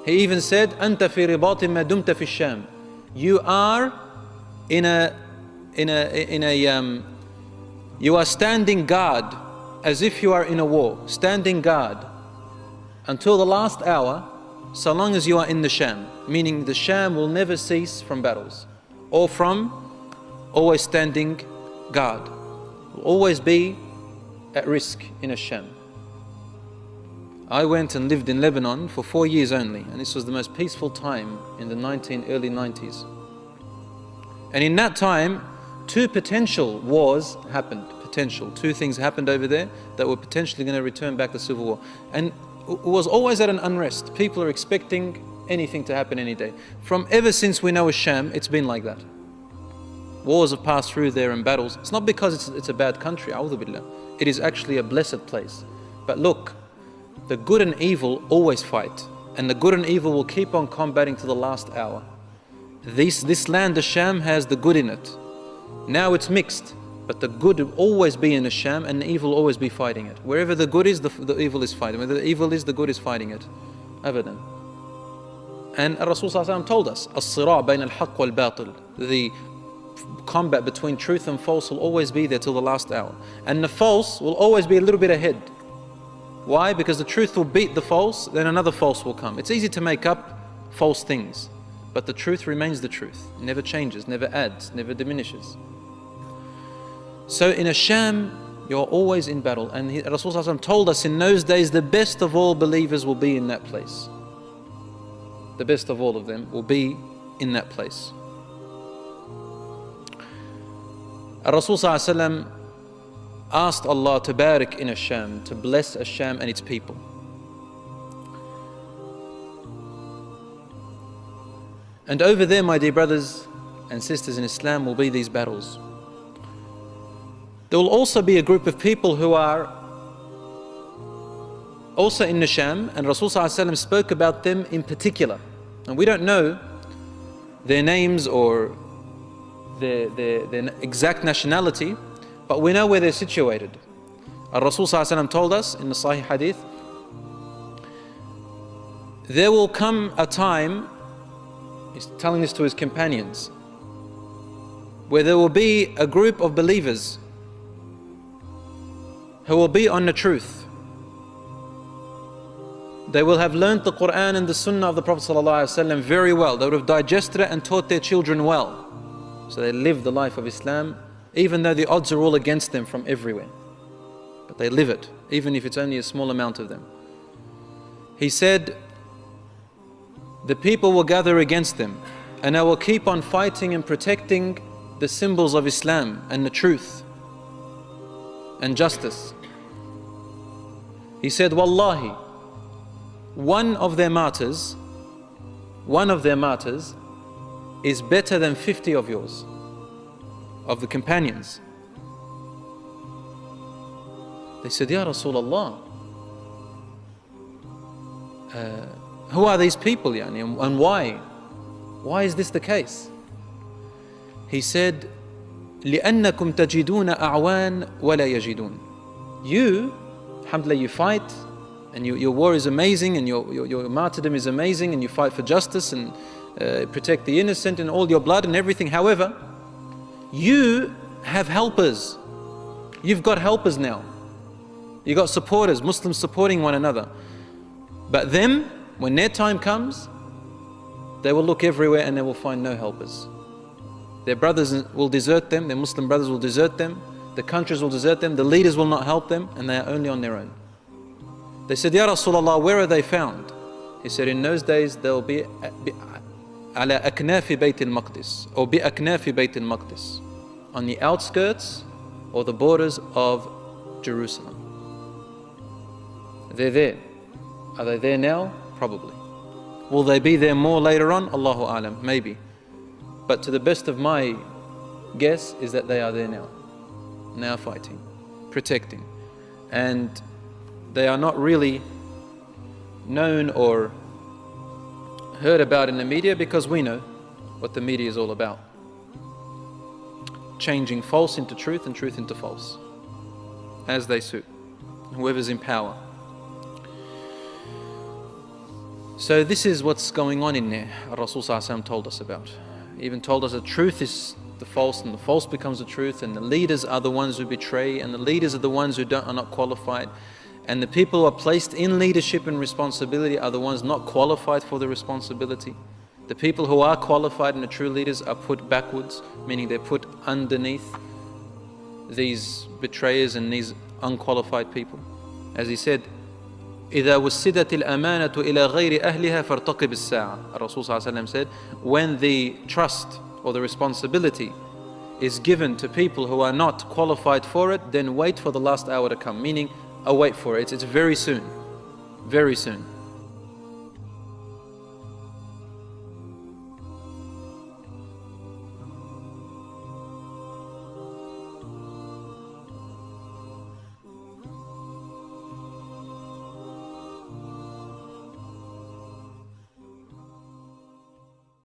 He even said, أنت في رباط ما دمت في الشام. You are you are standing guard as if you are in a war, standing guard until the last hour, so long as you are in the Sham. Meaning the Sham will never cease from battles or from always standing guard. Will always be at risk in a Sham. I went and lived in Lebanon for 4 years only, and this was the most peaceful time in the early 90s. And in that time, 2 potential wars happened. Two things happened over there that were potentially going to return back the civil war. And it was always at an unrest. People are expecting anything to happen any day. From ever since we know a Sham, it's been like that. Wars have passed through there and battles. It's not because it's a bad country, a'udhu billah. It is actually a blessed place. But look, the good and evil always fight. And the good and evil will keep on combating to the last hour. This land, the Sham, has the good in it. Now it's mixed. But the good will always be in the Sham and the evil will always be fighting it. Wherever the good is, the evil is fighting. Where the evil is, the good is fighting it. Abadan. And Rasulullah told us, الصراع بين الحق والباطل. The combat between truth and false will always be there till the last hour. And the false will always be a little bit ahead. Why? Because the truth will beat the false, then another false will come. It's easy to make up false things, but the truth remains the truth. It never changes, never adds, never diminishes. So in a Sham, you're always in battle. And Rasulullah told us in those days, the best of all believers will be in that place. The best of all of them will be in that place. Rasulullah asked Allah to barik in Sham, to bless Sham and its people. And over there, my dear brothers and sisters in Islam, will be these battles. There will also be a group of people who are also in the Sham, and Rasulullah spoke about them in particular. And we don't know their names or their exact nationality, but we know where they're situated. Rasulullah told us in the Sahih Hadith, there will come a time, he's telling this to his companions, where there will be a group of believers who will be on the truth. They will have learnt the Quran and the Sunnah of the Prophet ﷺ very well. They would have digested it and taught their children well. So they live the life of Islam, even though the odds are all against them from everywhere. But they live it, even if it's only a small amount of them. He said, the people will gather against them, and they will keep on fighting and protecting the symbols of Islam and the truth and justice. He said, Wallahi, one of their martyrs is better than 50 of yours, of the companions. They said, Ya Rasulullah, who are these people, and why? Why is this the case? He said, لأنكم تجدون أعوان ولا يجدون. You, alhamdulillah, you fight, and your war is amazing, and your martyrdom is amazing, and you fight for justice and protect the innocent and all your blood and everything. However, you have helpers. You've got helpers now. You've got supporters, Muslims supporting one another. But them, when their time comes, they will look everywhere and they will find no helpers. Their brothers will desert them, their Muslim brothers will desert them, the countries will desert them, the leaders will not help them, and they are only on their own. They said, Ya Rasulullah, where are they found? He said, in those days they will be على أكناف بيت المقدس or بأكناف بيت المقدس, on the outskirts or the borders of Jerusalem. They're there. Are they there now? Probably. Will they be there more later on? Allahu Alam, maybe. But to the best of my guess is that they are there now. Now fighting, protecting. And they are not really known or heard about in the media because we know what the media is all about. Changing false into truth and truth into false, as they suit, whoever's in power. So this is what's going on in there, Rasulullah told us about. He even told us the truth is the false, and the false becomes the truth, and the leaders are the ones who betray, and the leaders are the ones who are not qualified, and the people who are placed in leadership and responsibility are the ones not qualified for the responsibility. The people who are qualified and the true leaders are put backwards, meaning they're put underneath these betrayers and these unqualified people. As he said, إذا وسدت الأمانة إلى غير أهلها فارتقب الساعة. Rasulullah said, when the trust or the responsibility is given to people who are not qualified for it, then wait for the last hour to come, meaning await for it. It's very soon, very soon.